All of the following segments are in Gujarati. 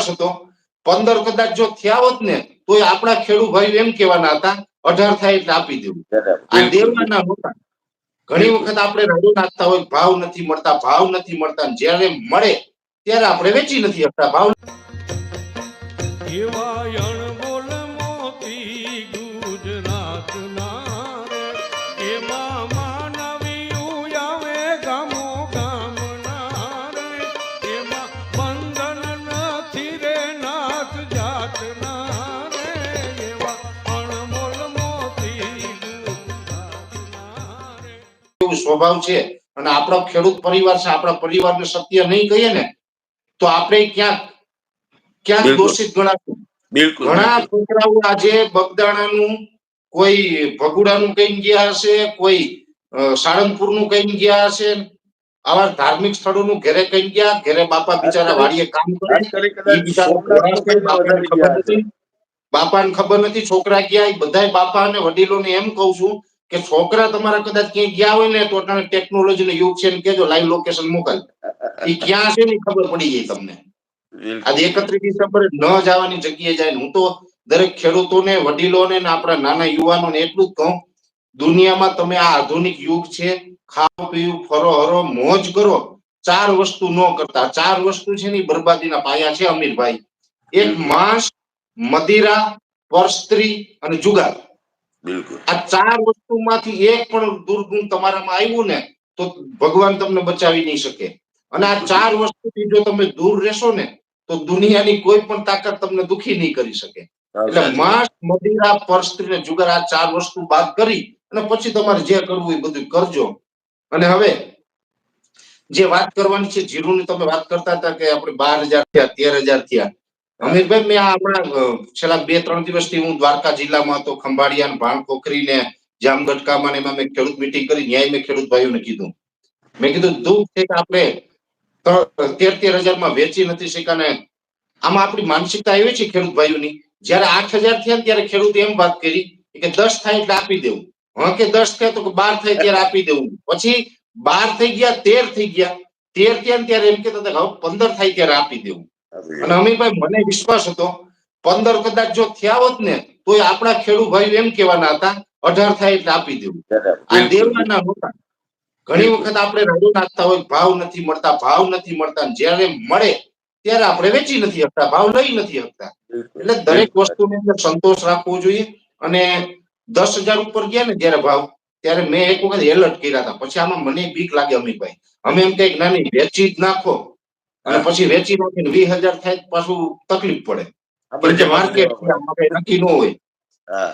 વિશ્વાસ હતો 15 કદાચ જો થયા હોત ને તોય આપણા ખેડૂત ભાઈઓ એમ કહેવાના હતા 18 થાય એટલે આપી દેવું. આ દેવાના નહોતા. ઘણી વખત આપણે રડો નાખતા હોય ભાવ નથી મળતા જ્યારે મળે ત્યારે આપણે વેચી નથી શકતા ભાવ. સ્વભાવ છે અને આપણો ખેડૂત પરિવાર છે, આપણા પરિવારને સત્ય નહીં કહીએ ને તો આપણે ક્યાંક દોષિત ગણાશું. ઘણા છોકરાઓ આજે બગદાણાનું કોઈ ભગુડાનું કઈ ગયા હશે, કોઈ સાળંગપુરનું કઈ ગયા હશે, આવા ધાર્મિક સ્થળોનું ઘરે કઈ ગયા, ઘરે બાપા બિચારા વાડીએ કામ કરે, બાપાને ખબર નથી છોકરા ગયા. એ બધા બાપા અને વડીલોને એમ કહું છું કે છોકરા તમારા કદાચ ક્યાંય ગયા હોય ને તો ટેકનોલોજી નો યુગ છે ને કેજો લાઈવ લોકેશન મોકલ, એ ક્યાં છે ને ખબર પડી જાય તમને. આજે 31 ડિસેમ્બરે ન જવાની જગ્યાએ જાય. હું તો દરેક ખેડૂતોને, વડીલોને, આપણા નાના યુવાનોને એટલું જ કહું, દુનિયામાં તમે આ આધુનિક યુગ છે, ખાઓ પીવું, ફરો હરો, મોજ કરો, 4 વસ્તુ ન કરતા. 4 વસ્તુ છે ને બરબાદીના પાયા છે અમીરભાઈ. એક માંસ, મદિરા, પરસ્ત્રી અને જુગાર. આ 4 વસ્તુમાંથી એક પણ દુર્ગુણ તમારામાં આવ્યું ને તો ભગવાન તમને બચાવી નહીં શકે. અને આ 4 વસ્તુથી જો તમે દૂર રહેશો ને તો દુનિયાની કોઈ પણ તાકાત તમને દુખી નહીં કરી શકે. એટલે માંસ, મદિરા, પરસ્ત્રી અને જુગાર, આ 4 વસ્તુ બાદ કરી અને પછી તમારે જે કરવું એ બધું કરજો. અને હવે જે વાત કરવાની છે જીરુની, તમે વાત કરતા હતા કે આપણે 12,000 થયા, 13,000 થયા. અમીરભાઈ, મેં આપણા છેલ્લા 2-3 દિવસથી હું દ્વારકા જિલ્લામાં હતો, ખંભાળિયા, ભાણખોખરી ને જામગઢકામાં, એમાં મેં ખેડૂત મીટિંગ કરી. ન્યાય મેં ખેડૂત ભાઈઓને કીધું, મેં કીધું દુઃખ છે કે આપણે 13,000 માં વેચી નથી શક્યા. ને આમાં આપણી માનસિકતા એવી છે ખેડૂત ભાઈઓની, જયારે 8,000 થયા ને ત્યારે ખેડૂતે એમ વાત કરી કે 10 થાય એટલે આપી દેવું. હા કે 10 થાય તો 12 થાય ત્યારે આપી દેવું. પછી 12 થઈ ગયા, 13 થઈ ગયા, 13 થયા ને ત્યારે એમ કહેતા હતા કે 15 થાય ત્યારે આપી દેવું. અને અમીરભાઈ, મને વિશ્વાસ હતો 15 કદાચ જો થયા હોત ને તોય આપણા ખેડૂત ભાઈઓ એમ કહેવાના હતા 18 થાય એટલે આપી દેવું. આ દેવાના નહોતા. ઘણી વખત આપણે રડો નાખતા હોય ભાવ નથી મળતા જ્યારે મળે ત્યારે આપણે વેચી નથી શકતા, ભાવ લઈ નથી શકતા. એટલે દરેક વસ્તુની અંદર સંતોષ રાખવો જોઈએ. અને 10,000 ઉપર ગયા ને જયારે ભાવ, ત્યારે મેં એક વખત એલર્ટ કર્યા હતા. પછી આમાં મને બીક લાગે અમીરભાઈ, અમે એમ કઈક નાની વેચી જ નાખો અને પછી વેચી નાખીને 20,000 થાય પાછું તકલીફ પડે, માર્કેટ નક્કી ન હોય.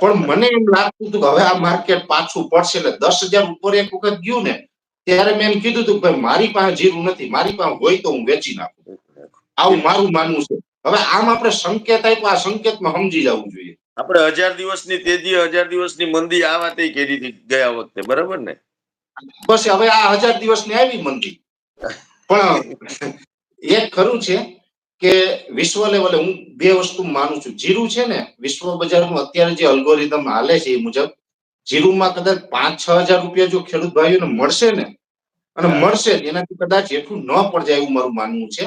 પણ મને એમ લાગતું હતું કે હવે આ માર્કેટ પાછું પડશે. એટલે 10,000 ઉપર એક વખત ગયું ને ત્યારે મેં એમ કીધું હતું કે ભાઈ મારી પાસે જીરું નથી, મારી પાસે હોય તો હું વેચી નાખું. આવું મારું માનવું છે. હવે આમ આપણે સંકેત આપ્યો, આ સંકેતમાં સમજી જવું જોઈએ. આપણે 1000 દિવસની તેજી, 1000 દિવસની મંદી આ વાતે કરી હતી ગયા વખતે, બરાબર ને? બસ હવે આ 1000 દિવસની આવી મંદી. પણ એક ખરું છે કે વિશ્વ લેવલે હું 2 વસ્તુ માનું છું. જીરું છે ને વિશ્વ બજારમાં અત્યારે જે અલ્ગોરિધમ હાલે છે એ મુજબ જીરુમાં કદાચ 5-6 હજાર રૂપિયા જો ખેડૂત ભાઈઓને મળશે ને, અને મળશે એનાથી કદાચ એટલું ન પડ જાય એવું મારું માનવું છે.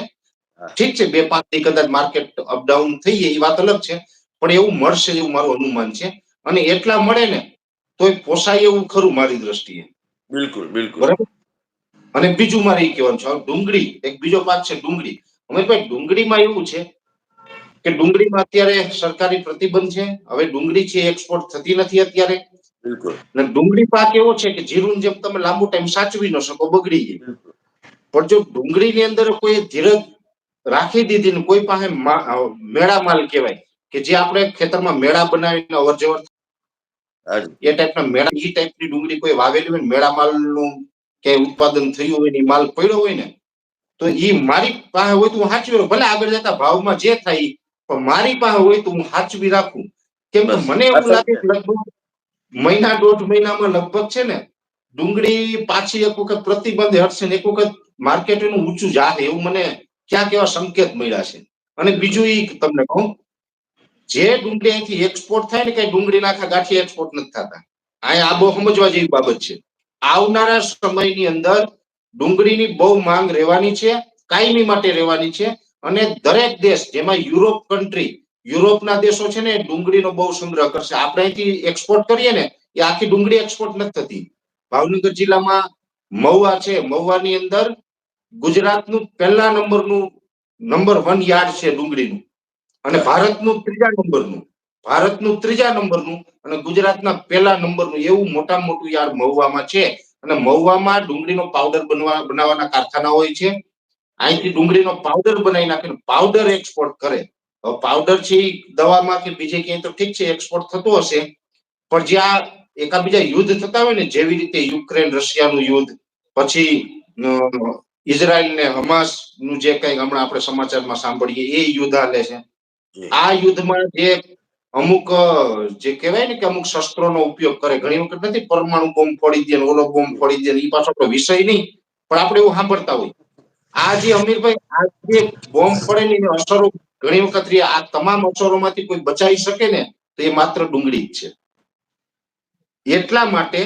ઠીક છે 2-5 થી કદાચ માર્કેટ અપડાઉન થઈ જાય એ વાત અલગ છે, પણ એવું મળશે એવું મારું અનુમાન છે. અને એટલા મળે ને તો પોસાય એવું ખરું મારી દ્રષ્ટિએ. બિલકુલ બિલકુલ. બરાબર. અને બીજું મારે એ કહેવાનું છે, ડુંગળી એક બીજો પાક છે ડુંગળી. અમે ભાઈ ડુંગળીમાં એવું છે કે ડુંગળીમાં અત્યારે સરકારી પ્રતિબંધ છે. હવે ડુંગળી છે એક્સપોર્ટ થતી નથી અત્યારે. બિલકુલ. અને ડુંગળી પાક એવો છે કે જીરું જેમ તમે લાંબુ ટાઈમ સાચવી ન શકો, બગડી જાય. પણ જો ડુંગળીની અંદર કોઈ ધીરજ રાખી દીધી ને કોઈ પાસે મેળા માલ કહેવાય કે જે આપણે ખેતરમાં મેળા બનાવીને અવર જવર એ ટાઈપના મેળા, એ ટાઈપની ડુંગળી કોઈ વાવેલી હોય, મેળા માલનું કે ઉત્પાદન થયું હોય ને માલ પડ્યો હોય ને તો એ મારી પાસે હોય તો હું સાચવી રાખું. ભલે આગળ જતા ભાવમાં જે થાય પણ મારી પાસે હોય તો હું સાચવી રાખું. કેમ કે મને એવું લાગે કે લગભગ 1-1.5 મહિનામાં લગભગ છે ને ડુંગળી પાછી એક વખત પ્રતિબંધ હટશે ને એક વખત માર્કેટ એનું ઊંચું જાહે એવું મને ક્યાંક એવા સંકેત મળ્યા છે. અને બીજું એ તમને કહું, જે ડુંગળી અહીંથી એક્સપોર્ટ થાય ને કઈ ડુંગળીના આખા ગાંઠિયા એક્સપોર્ટ નથી થતા. અહીંયા આ બહુ સમજવા જેવી બાબત છે. આવનારા સમયની અંદર ડુંગળીની બહુ માંગ રહેવાની છે, કાયમી માટે રહેવાની છે. અને દરેક દેશ જેમાં યુરોપના દેશો છે ને એ ડુંગળીનો બહુ સંગ્રહ કરશે. આપણે અહીંથી એક્સપોર્ટ કરીએ ને એ આખી ડુંગળી એક્સપોર્ટ નથી થતી. ભાવનગર જિલ્લામાં મહુવા છે, મહુવાની અંદર ગુજરાતનું પહેલા નંબર 1 યાર્ડ છે ડુંગળીનું, અને ભારતનું ત્રીજા નંબરનું અને ગુજરાતના પહેલા નંબરનું એવું મોટામાં મોટું યાર્ડ મહુવામાં છે. અને મહુવામાં ડુંગળીનો પાવડર બનાવવાના કારખાના હોય છે. અહીંથી ડુંગળીનો પાવડર બનાવી નાખીને પાવડર એક્સપોર્ટ કરે. પાવડર છે દવામાં કે બીજે ક્યાંય તો ઠીક છે એક્સપોર્ટ થતો હશે, પણ જ્યાં એકાબીજા યુદ્ધ થતા હોય ને, જેવી રીતે યુક્રેન રશિયાનું યુદ્ધ, પછી ઇઝરાયલ ને હમાસ નું જે કઈ હમણાં આપણે સમાચારમાં સાંભળીએ એ યુદ્ધ હાલે છે. આ યુદ્ધમાં જે અમુક જે કહેવાય ને કે અમુક શસ્ત્રોનો ઉપયોગ કરે, ઘણી વખત નથી પરમાણુ બોમ્બ ફોડી દે, ઓલો બોમ્બ ફોડી દે, એ પાછો આપણો વિષય નહીં, પણ આપણે એવું સાંભળતા હોય. આ જે અમીરભાઈ આ જે બોમ્બ ફોડે ને એની અસરો ઘણી વખત આ તમામ અસરોમાંથી કોઈ બચાવી શકે ને તો એ માત્ર ડુંગળી જ છે. એટલા માટે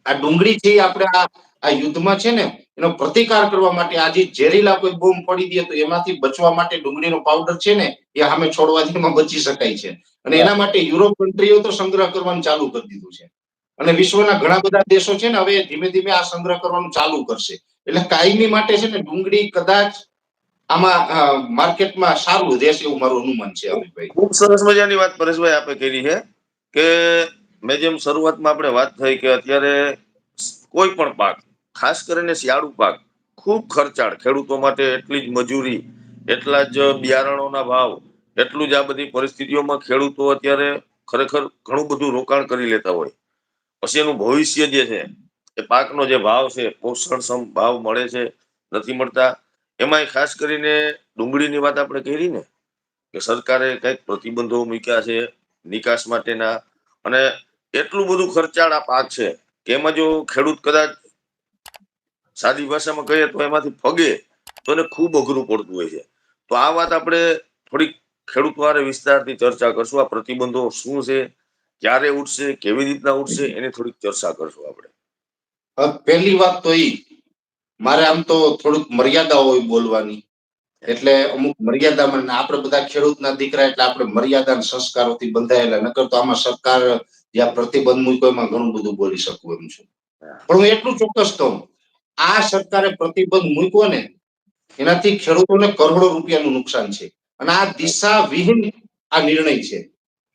આ ડુંગળી છે આપણે આ યુદ્ધમાં છે ને એનો પ્રતિકાર કરવા માટે આજે ઝેરીલા કોઈ બોમ્બ ફોડી દે તો એમાંથી બચવા માટે ડુંગળીનો પાવડર છે ને એ સામે છોડવાથી એમાં બચી શકાય છે. અને એના માટે યુરોપ કન્ટ્રીઓ તો સંગ્રહ કરવાનું ચાલુ કરી દીધું છે. અને વિશ્વના ઘણા બધા દેશો છે ને હવે ધીમે ધીમે આ સંગ્રહ કરવાનું ચાલુ કરશે. એટલે કાયમી માટે છે ને ડુંગળી કદાચ આમાં માર્કેટમાં સારું રહેશે એવું મારું અનુમાન છે. અમિતભાઈ, ખૂબ સરસ મજાની વાત પરેશભાઈ આપે કરી છે કે મેં જેમ શરૂઆતમાં આપણે વાત થઈ કે અત્યારે કોઈ પણ પાક, ખાસ કરીને શિયાળુ પાક ખૂબ ખર્ચાળ, ખેડૂતો માટે એટલી જ મજૂરી, એટલા જ બિયારણોના ભાવ, એટલું જ આ બધી પરિસ્થિતિઓમાં ખેડૂતો અત્યારે ખરેખર ઘણું બધું રોકાણ કરી લેતા હોય. પછી એનું ભવિષ્ય જે છે એ પાકનો જે ભાવ છે, પોષણક્ષમ ભાવ મળે છે નથી મળતા. એમાંય ખાસ કરીને ડુંગળીની વાત આપણે કરી ને કે સરકારે કઈક પ્રતિબંધો મૂક્યા છે નિકાસ માટેના, અને એટલું બધું ખર્ચાળ આ પાક છે કે એમાં જો ખેડૂત કદાચ સાદી ભાષામાં કહીએ તો એમાંથી ફગે તો એને ખૂબ અઘરું પડતું હોય છે. તો આ વાત આપણે થોડીક ખેડૂત વાળા વિસ્તારથી ચર્ચા કરશું. આ પ્રતિબંધો શું છે, ક્યારે ઉઠશે, કેવી રીતના ઉઠશે, એની થોડીક ચર્ચા કરશું આપણે. પહેલી વાત તો મારે આમ તો થોડુંક મર્યાદા હોય બોલવાની, એટલે અમુક મર્યાદામાં આપણે બધા ખેડૂતના દીકરા એટલે આપણે મર્યાદા સંસ્કારોથી બંધાયેલા, નકર તો આમાં સરકાર જ્યાં પ્રતિબંધ મૂક્યો એમાં ઘણું બધું બોલી શકું એમ છું. પણ હું એટલું ચોક્કસ કહું, આ સરકારે પ્રતિબંધ મૂક્યો ને એનાથી ખેડૂતોને કરોડો રૂપિયાનું નુકસાન છે. અને આ દિશાવિહીન આ નિર્ણય છે.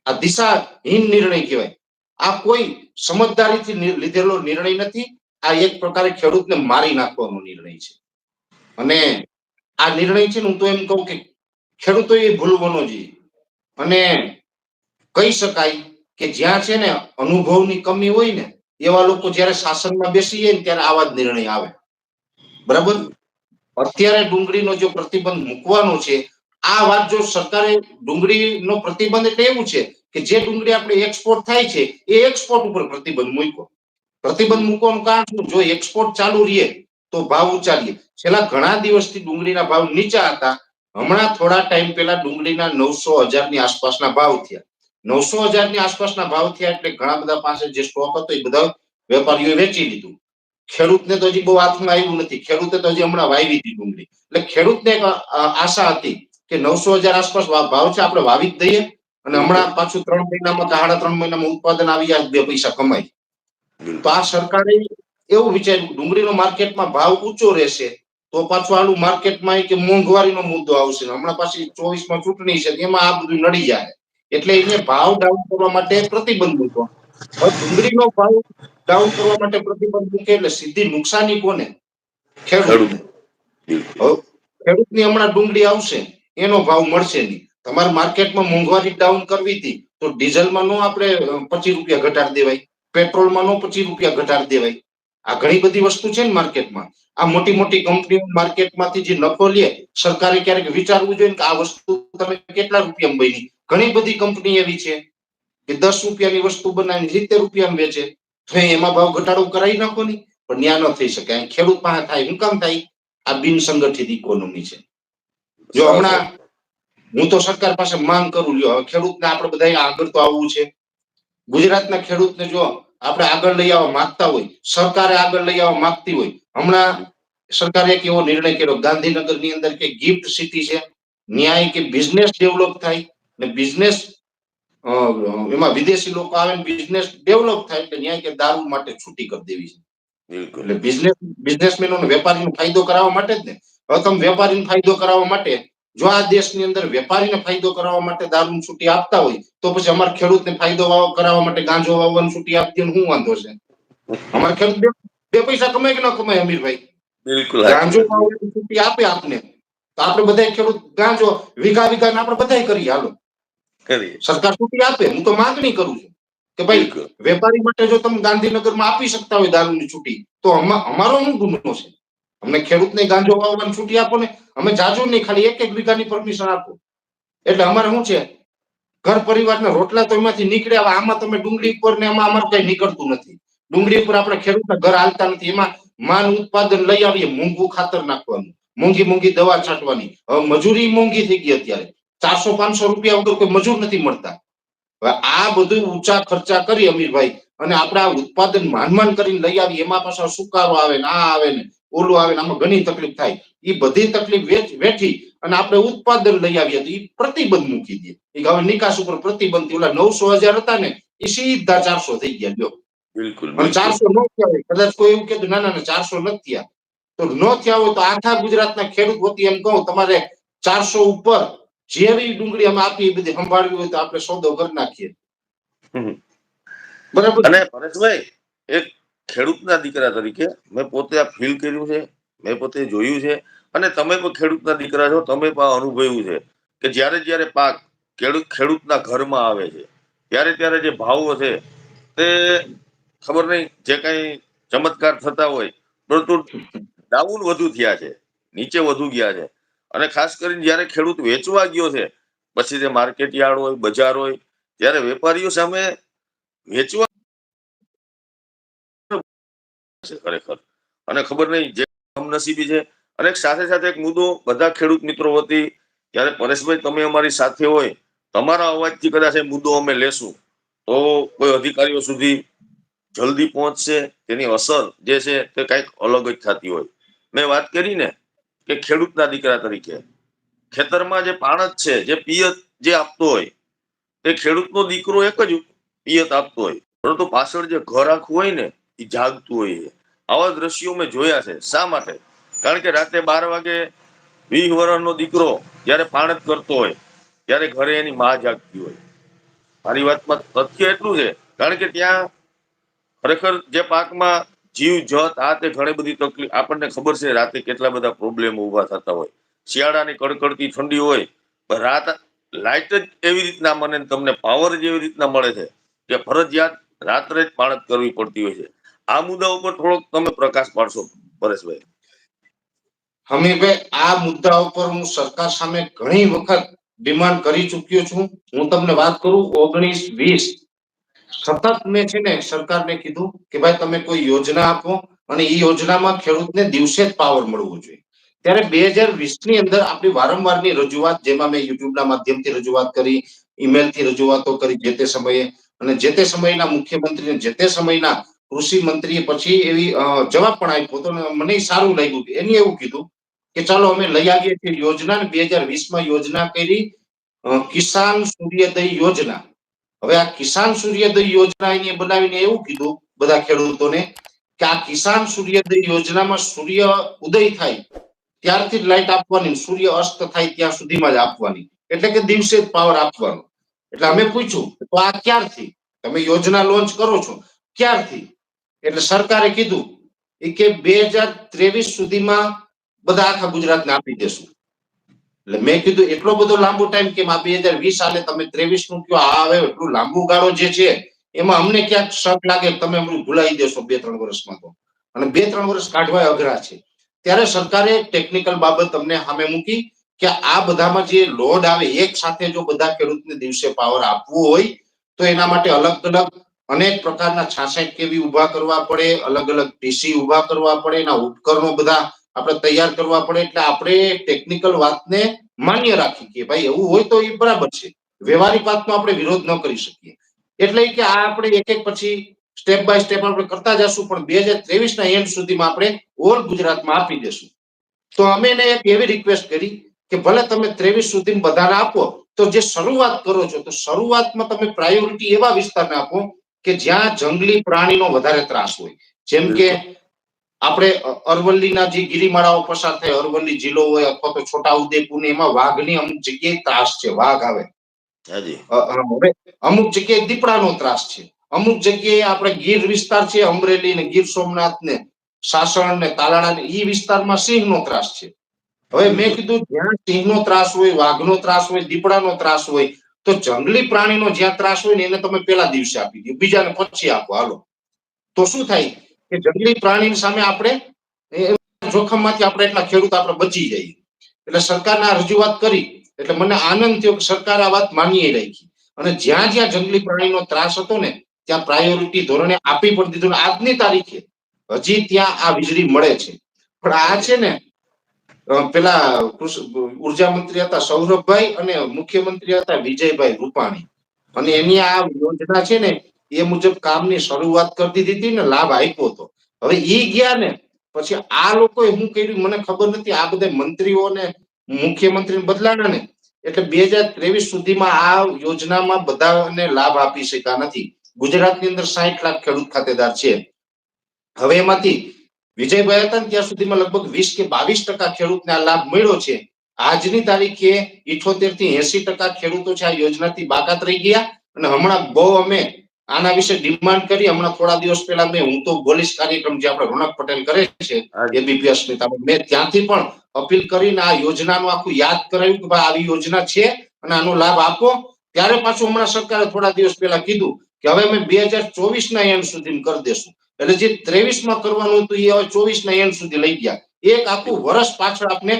આ દિશાહીન નિર્ણય કહેવાય. આ કોઈ સમજદારીથી લીધેલો નિર્ણય નથી. આ એક પ્રકારે ખેડૂતને મારી નાખવાનો નિર્ણય છે. અને આ નિર્ણય છે ને હું તો એમ કહું કે ખેડૂતોએ ભૂલવો ન જોઈએ. અને કહી શકાય કે જ્યાં છે ને અનુભવની કમી હોય ને એવા લોકો જયારે શાસનમાં બેસી જાય ને ત્યારે આવા જ નિર્ણય આવે. બરાબર, અત્યારે ડુંગળીનો જો પ્રતિબંધ મૂકવાનો છે, આ વાત જો સરકારે ડુંગળીનો પ્રતિબંધ એટલે એવું છે કે જે ડુંગળી આપણે એક્સપોર્ટ થાય છે એ એક્સપોર્ટ ઉપર પ્રતિબંધ મૂક્યો. પ્રતિબંધ મૂકવાનું કારણ શું? જો એક્સપોર્ટ ચાલુ રહે તો ભાવ ઊંચા રહે. છેલ્લા ઘણા દિવસથી ડુંગળીના ભાવ નીચા હતા. હમણાં થોડા ટાઈમ પહેલા ડુંગળીના 900,000 ની આસપાસના ભાવ થયા. 900,000 ની આસપાસના ભાવ થયા એટલે ઘણા બધા પાસે જે સ્ટોક હતો એ બધા વેપારીઓએ વેચી દીધું. ખેડૂતને તો હજી બહુ હાથમાં આવ્યું નથી. ખેડૂતે તો હજી હમણાં વાવી હતી ડુંગળી. એટલે ખેડૂતને એક આશા હતી કે 900,000 આસપાસ ભાવ છે, આપણે વાવી જ દઈએ અને હમણાં પાછું 3 મહિનામાં કે 3.5 મહિનામાં ઉત્પાદન આવી જાય, 2 પૈસા કમાય. તો આ સરકારે એવું વિચાર્યું ડુંગળીનો માર્કેટમાં ભાવ ઊંચો રહેશે તો પાછું આનું માર્કેટમાં કે મોંઘવારીનો મુદ્દો આવશે. હમણાં પાછી 24માં ચૂંટણી છે, એમાં આ બધું નડી જાય. એટલે એને ભાવ ડાઉન કરવા માટે પ્રતિબંધ મૂક્યો. હવે ડુંગળીનો ભાવ ડાઉન કરવા માટે પ્રતિબંધ મૂકે એટલે સીધી નુકસાની કોને? ખેડૂતને. હવે ખેડૂતની હમણાં ડુંગળી આવશે, એનો ભાવ મળશે નહીં. તમારે માર્કેટમાં મોંઘવારી ડાઉન કરવી હતી તો ડીઝલમાં નો આપણે 25 રૂપિયા ઘટાડી દેવાય, પેટ્રોલમાં નો 25 રૂપિયા ઘટાડી દેવાય. આ ઘણી બધી વસ્તુ છે ને માર્કેટમાં. આ મોટી મોટી કંપનીઓ માર્કેટમાંથી જે નફો લે, સરકારે ક્યારેક વિચારવું જોઈએ કે આ વસ્તુ તમે કેટલા રૂપિયામાં બની. ઘણી બધી કંપની એવી છે કે 10 રૂપિયાની વસ્તુ બનાવીને 70 રૂપિયામાં વેચે. તો એમાં ભાવ ઘટાડો કરાવી નાખો નહીં, પણ ન્યા ન થઈ શકે. ખેડૂત પાસે થાય. શું કામ થાય? આ બિનસંગઠિત ઇકોનોમી છે. જો હમણાં હું તો સરકાર પાસે માંગ કરું, લ્યો હવે ખેડૂતને આપણે બધા આગળ તો આવવું છે. ગુજરાતના ખેડૂતને જો આપણે આગળ લઈ આવવા માંગતા હોય, સરકારે આગળ લઈ આવવા માંગતી હોય, હમણાં સરકારે એક એવો નિર્ણય કર્યો ગાંધીનગરની અંદર કે ગિફ્ટ સિટી છે, ન્યાય કે બિઝનેસ ડેવલપ થાય ને બિઝનેસ એમાં વિદેશી લોકો આવે ને બિઝનેસ ડેવલપ થાય એટલે ન્યાય કે દારૂ માટે છૂટી કરી દેવી છે. બિલકુલ એટલે બિઝનેસમેનોને વેપારીનો ફાયદો કરાવવા માટે જ ને. હવે તમે વેપારીને ફાયદો કરાવવા માટે જો આ દેશની અંદર વેપારીને ફાયદો કરાવવા માટે દારૂની છૂટી આપતા હોય તો પછી અમારા ખેડૂતને ફાયદો કરાવવા માટે ગાંજો વાવવાની છૂટી આપતી શું વાંધો છે? અમારા ખેડૂત બે પૈસા કમાય કે ન કમાય અમીરભાઈ? બિલકુલ ગાંજો વાવવાની છૂટી આપે આપને તો આપણે બધા ખેડૂત ગાંજો વીઘા વીઘા આપણે બધા કરીએ હાલો. સરકાર છૂટી આપે. હું તો માંગણી કરું છું કે ભાઈ વેપારી માટે જો તમે ગાંધીનગરમાં આપી શકતા હોય દારૂની છૂટી તો અમારો શું ગુનો છે? અમને ખેડૂતને ગાંજો વાવવાની છૂટી આપો ને. અમે જાજુ નહીં, ખાલી એક વીઘાની પરમિશન આપો. એટલે અમારે શું છે, ઘર પરિવારના રોટલા તો એમાંથી નીકળે. આમાં તમે ડુંગળી ઉપર ને એમાં અમારે કઈ નીકળતું નથી. ડુંગળી ઉપર આપણે ખેડૂતના ઘર હાલતા નથી. એમાં માન ઉત્પાદન લઈ આવીએ, મોંઘું ખાતર નાખવાનું, મોંઘી દવા છાંટવાની. હવે મજૂરી મોંઘી થઈ ગઈ અત્યારે. 400-500 રૂપિયા વગર કોઈ મજૂર નથી મળતા. હવે આ બધું ઊંચા ખર્ચા કરી અમીરભાઈ અને આપણે આ ઉત્પાદન માન કરીને લઈ આવીએ, એમાં પાછા સુકારો આવે ને આ આવે ને ઓલું આવે ને આમાં ઘણી તકલીફ થાય. એ બધી તકલીફ વેઠી અને આપણે ઉત્પાદન લઈ આવીએ તો એ પ્રતિબંધ મૂકી દે. હવે નિકાસ ઉપર પ્રતિબંધ, ઓલા 900,000 હતા ને એ સીધા 400 થઈ ગયા. લ્યો, બિલકુલ 400 ન થયા. કદાચ કોઈ એવું કીધું ના 400 નથી થયા તો ન થયા હોય તો આખા ગુજરાતના ખેડૂત વતી એમ કહું, તમારે 400 ઉપર જેવી ડુંગળી અમે આપી એ બધી સંભાળવી હોય તો આપણે સોદો કરી નાખીએ. બરાબર. અને પરેશભાઈ, એક ખેડૂતના દીકરા તરીકે મેં પોતે આ ફીલ કર્યું છે, મેં પોતે જોયું છે અને તમે પણ ખેડૂતના દીકરા છો, તમે પણ અનુભવ્યું છે કે જ્યારે પાક ખેડૂતના ઘરમાં આવે છે ત્યારે જે ભાવો છે તે ખબર નહીં જે કઈ ચમત્કાર થતા હોય પરંતુ ડાઉન વધુ થયા છે, નીચે વધુ ગયા છે. અને ખાસ કરીને જયારે ખેડૂત વેચવા ગયો છે પછી તે માર્કેટ યાર્ડ હોય, બજાર હોય, ત્યારે વેપારીઓ સામે વેચવા ખરેખર અને ખબર નહીં જે કમનસીબી છે. અને સાથે એક મુદ્દો બધા ખેડૂત મિત્રો વતી, ત્યારે પરેશભાઈ તમે અમારી સાથે હોય, તમારા અવાજથી કદાચ એ મુદ્દો અમે લેશું તો કોઈ અધિકારીઓ સુધી જલ્દી પહોંચશે, તેની અસર જે છે તે કઈક અલગ જ થતી હોય. મેં વાત કરી ને કે ખેડૂતના દીકરા તરીકે ખેતરમાં જે પાણત છે, જે પિયત જે આપતો હોય તે ખેડૂતનો દીકરો એક જ પિયત આપતો હોય, પરંતુ પાછળ જે ઘર આખું હોય ને એ જાગતું હોય. આવા દ્રશ્યો મેં જોયા છે. શા માટે? કારણ કે રાતે 12 વાગે 20 વર્ષનો દીકરો જયારે પાણત કરતો હોય ત્યારે ઘરે એની માં જાગતી હોય. મારી વાતમાં તથ્ય એટલું છે, કારણ કે ત્યાં ખરેખર જે પાકમાં જીવ જત આ તે ઘણી બધી તકલીફ આપણને ખબર છે. રાતે કેટલા બધા પ્રોબ્લેમ ઉભા થતા હોય. શિયાળાની કડકડતી ઠંડી હોય, રાત લાઇટ જ એવી રીતના મને તમને પાવર જ એવી રીતના મળે છે કે ફરજિયાત રાત્રે જ પાણત કરવી પડતી હોય છે. આ મુદ્દા ઉપર થોડોક તમે પ્રકાશ પાડશો પરેશભાઈ? હમીરભાઈ, આ મુદ્દા ઉપર હું સરકાર સામે ઘણી વખત ડિમાન્ડ કરી ચૂક્યો છું. હું તમને વાત કરું 19-20 સતત મેં છે ને સરકારને કીધું કે ભાઈ તમે કોઈ યોજના આપો અને એ યોજનામાં ખેડૂતને દિવસે જ પાવર મળવો જોઈએ. ત્યારે 2020 ની અંદર આપણી વારંવારની રજૂઆત, જેમાં મેં યુટ્યુબના માધ્યમથી રજૂઆત કરી, ઈમેલથી રજૂઆતો કરી જે તે સમયે, અને જે તે સમયના મુખ્યમંત્રી જે તે સમયના કૃષિ મંત્રીએ પછી એવી જવાબ પણ આપ્યો તો મને સારું લાગ્યું. એને એવું કીધું કે ચાલો અમે લઈ આવીએ છીએ યોજના. 2020માં યોજના કરી કિસાન સૂર્યોદય યોજના. હવે આ કિસાન સૂર્યોદય યોજના એને બનાવીને એવું કીધું બધા ખેડૂતોને કે આ કિસાન સૂર્યોદય યોજનામાં સૂર્ય ઉદય થાય ત્યારથી જ લાઈટ આપવાની, સૂર્ય અસ્ત થાય ત્યાં સુધીમાં જ આપવાની, એટલે કે દિવસે જ પાવર આપવાનો. એટલે અમે પૂછ્યું તો આ ક્યારથી તમે યોજના લોન્ચ કરો છો, ક્યારથી? એટલે સરકારે કીધું કે 2023 સુધીમાં બધા આખા ગુજરાતને આપી દેશું. એટલે મેં કીધું એટલો બધો લાંબો ટાઈમ કેમ? આ 2020 સાલે તમે 23 નું કયો, આ હવે એટલું લાંબુ ગાળો જે છે એમાં અમને ક્યાંક શક લાગે તમે ભૂલાઈ દેશો 2-3 વર્ષમાં તો. અને 2-3 વર્ષ કાઢવા અઘરા છે. ત્યારે સરકારે ટેકનિકલ બાબત તમને સામે મૂકી કે આ બધામાં જે લોડ આવે એક સાથે જો બધા ખેડૂતને દિવસે પાવર આપવું હોય તો એના માટે અલગ અલગ અનેક પ્રકારના 66 કેવી ઉભા કરવા પડે, અલગ અલગ ટીસી ઉભા કરવા પડે, એના ઉપકરણો બધા આપણે તૈયાર કરવા પડે. એટલે આપણે ટેકનિકલ વાતને માન્ય રાખી કે ભાઈ એવું હોય તો એ બરાબર છે, વ્યવહારિક વાતનો આપણે વિરોધ ન કરી શકીએ. એટલે કે આ આપણે એક પછી સ્ટેપ બાય સ્ટેપ આપણે કરતા જશું, પણ 2023ના એન્ડ સુધીમાં આપણે ઓલ ગુજરાતમાં આપી દેશું. તો અમે એને એક એવી રિક્વેસ્ટ કરી કે ભલે તમે 23 સુધી બધાને આપો, તો જે શરૂઆત કરો છો તો શરૂઆતમાં તમે પ્રાયોરિટી એવા વિસ્તારને આપો કે જ્યાં જંગલી પ્રાણીનો વધારે ત્રાસ હોય. જેમ કે આપણે અરવલ્લીના જે ગિરિમાળાઓ પસાર થાય, અરવલ્લી જિલ્લો હોય અથવા તો છોટા ઉદેપુર ને, એમાં વાઘની અમુક જગ્યાએ ત્રાસ છે, વાઘ આવે. હવે અમુક જગ્યાએ દીપડાનો ત્રાસ છે, અમુક જગ્યાએ આપણે ગીર વિસ્તાર છે, અમરેલી ને ગીર સોમનાથ ને સાસણ ને તાલાળા ને એ વિસ્તારમાં સિંહનો ત્રાસ છે. હવે મેં કીધું જ્યાં સિંહનો ત્રાસ હોય, વાઘનો ત્રાસ હોય, દીપડાનો ત્રાસ હોય, તો જંગલી પ્રાણીનો જ્યાં ત્રાસ હોય ને એને તમે પેલા દિવસે આપી દો, બીજાને પછી આપો. હાલો, તો શું થાય કે જંગલી પ્રાણી સામે આપણે જોખમમાંથી આપણે એટલા ખેડૂત આપણે બચી જઈએ. એટલે સરકારને રજૂઆત કરી એટલે મને આનંદ થયો કે સરકારે આ વાત માની રાખી, અને જ્યાં જ્યાં જંગલી પ્રાણીનો ત્રાસ હતો ને ત્યાં પ્રાયોરિટી ધોરણે આપી પણ દીધું. ને આજની તારીખે હજી ત્યાં આ વીજળી મળે છે. પણ આ છે ને પેલા ઉર્જા મંત્રી હતા સૌરભભાઈ અને મુખ્યમંત્રી હતા વિજયભાઈ રૂપાણી, અને એની આ યોજના છે ને એ મુજબ કામની શરૂઆત કરી દીધી હતી ને, લાભ આપ્યો હતો. હવે ઈ ગયા ને પછી આ લોકોએ શું કર્યું મને ખબર નથી. આ બધા મંત્રીઓને મુખ્યમંત્રી બદલાણા ને એટલે 2023 સુધીમાં આ યોજનામાં બધાને લાભ આપી શક્યા નથી. ગુજરાતની અંદર 60 લાખ ખેડૂત ખાતેદાર છે. હવે એમાંથી વિજયભાઈ હતા ને ત્યાં સુધીમાં લગભગ 20 કે 22% ખેડૂતને આ લાભ મળ્યો છે. આજની તારીખે 78 થી 80% ખેડૂતો છે આ યોજનાથી બાકાત રહી ગયા. અને હમણાં બહુ અમે આના વિશે ડિમાન્ડ કરી. હમણાં થોડા દિવસ પહેલા હું તો પોલીસ કાર્યક્રમ જે આપણે રોનક પટેલ કરે છે એબીપીએસ ની, મેં ત્યાંથી પણ અપીલ કરીને આ યોજનાનું આખું યાદ કરાવ્યું કે ભાઈ આવી યોજના છે અને આનો લાભ આપો. ત્યારે પાછું હમણાં સરકારે થોડા દિવસ પહેલા કીધું કે હવે અમે 2024ના એન્ડ સુધી કરી દેશું. એટલે જે 23માં કરવાનું હતું એ હવે 24ના એન્ડ સુધી લઈ ગયા. એક આખું વર્ષ પાછળ આપણે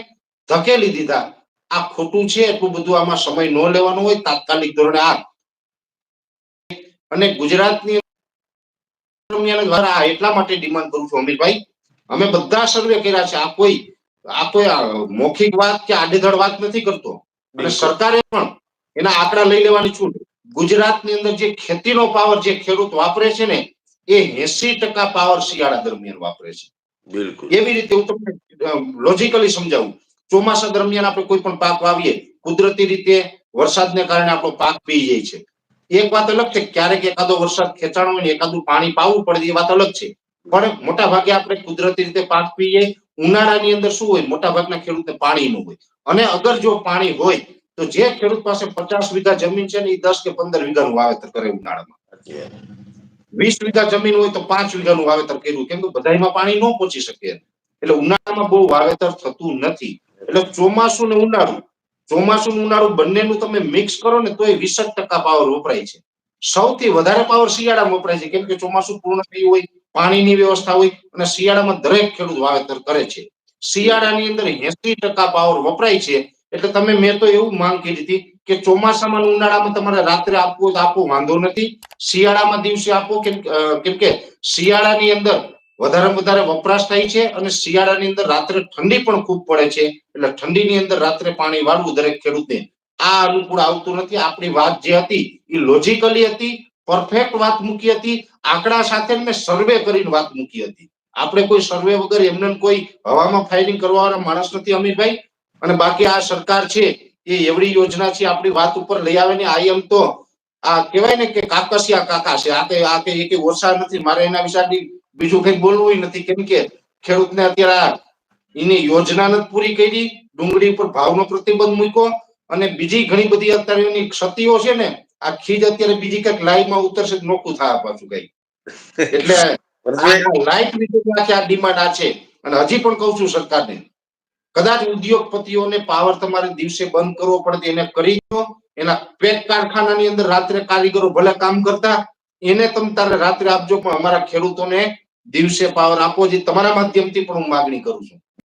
ધકેલી દીધા. આ ખોટું છે. એટલું બધું આમાં સમય ન લેવાનો હોય, તાત્કાલિક ધોરણે આ. અને ગુજરાતની એટલા માટે ડિમાન્ડ કરું છું અમીરભાઈ, અમે બધા સર્વે કર્યા છે. આ કોઈ મૌખિક વાત કે આડેધડ વાત નથી કરતો. અને સરકારે પણ એના આંકડા લઈ લેવાની છૂટ. ગુજરાતની અંદર જે ખેતીનો પાવર જે ખેડૂત વાપરે છે ને એ 80% પાવર શિયાળા દરમિયાન વાપરે છે. બિલકુલ એવી રીતે હું તમને લોજિકલી સમજાવું. ચોમાસા દરમિયાન આપણે કોઈ પણ પાક વાવીએ, કુદરતી રીતે વરસાદને કારણે આપણો પાક પી જાય છે. એક વાત અલગ છે, ક્યારેક એકાદો વરસાદ ખેંચાણો હોય ને એકાદું પાણી પાવું પડે, એ વાત અલગ છે. પણ મોટા ભાગે આપણે કુદરતી રીતે પાક પી જાય. ઉનાળાની અંદર શું હોય, મોટા ભાગના ખેડૂતને પાણી ન હોય. અને અગર જો પાણી હોય તો જે ખેડૂત પાસે 50 વીઘા જમીન છે ને એ 10 કે 15 વીઘાનું વાવેતર કરે ઉનાળામાં. 20 વીઘા જમીન હોય તો 5 વીઘાનું વાવેતર કર્યું, કેમ કે બધામાં પાણી ન પહોંચી શકે. એટલે ઉનાળામાં બહુ વાવેતર થતું નથી. એટલે ચોમાસું ને ઉનાળું બંનેનું તમે મિક્સ કરો ને તો 20% પાવર વપરાય છે. સૌથી વધારે પાવર શિયાળામાં વપરાય છે, કેમ કે ચોમાસું પૂર્ણ થયું હોય, પાણીની વ્યવસ્થા હોય અને શિયાળામાં દરેક ખેડૂત વાવેતર કરે છે. શિયાળાની અંદર 80% પાવર વપરાય છે. એટલે તમે મેં તો એવું માંગ કરી હતી કે ચોમાસામાં ઉનાળામાં તમારે રાત્રે આપવું તો આપો, વાંધો નથી. શિયાળામાં દિવસે આપો, કેમ કે શિયાળાની અંદર વધારે વપરાશ થાય છે અને શિયાળાની અંદર રાત્રે ઠંડી પણ ખૂબ પડે છે. એટલે ઠંડીની અંદર રાત્રે પાણી વાળવું દરેક ખેડૂતને આ અનુકૂળ આવતું નથી. આપણી વાત જે હતી એ લોજિકલી હતી, પરફેક્ટ વાત મૂકી હતી. આંકડા સાથે મેં સર્વે કરીને વાત મૂકી હતી. આપણે કોઈ સર્વે વગર એમને કોઈ હવામાં ફાયરિંગ કરવાવાળા માણસ નથી અમીરભાઈ. અને બાકી આ સરકાર છે એ એવડી યોજના છે આપણી વાત ઉપર લઈ આવે ને. આઈ એમ તો આ કહેવાય ને કે કાકસિયા કાકા છે. આ કે ઓછા નથી. મારે એના વિશે બીજું કઈ બોલવું નથી, કેમ કે ખેડૂતને અત્યારે એની યોજના નથી પૂરી કરી. ડુંગળી ઉપર ભાવનો પ્રતિબંધ મૂક્યો અને બીજી ઘણી બધી અત્યારે એની ક્ષતિઓ છે ને. આ ખીજ અત્યારે બીજી કઈક લાઈવમાં ઉતરશે, નોખું થાય પાછું કઈ. એટલે લાઈટ લીધે આ ડિમાન્ડ આ છે. અને હજી પણ કઉ છું સરકારને, કદાચ ઉદ્યોગપતિઓને પાવર તમારે દિવસે બંધ કરવો પડે એને કરી દો. એના પેટ કારખાનાની અંદર રાત્રે કારીગરો ભલે કામ કરતા, એને તમે તારે રાત્રે આપજો, પણ અમારા ખેડૂતોને દિવસે પાવર આપવો. જે તમારા માધ્યમથી પણ હું માગણી કરું છું.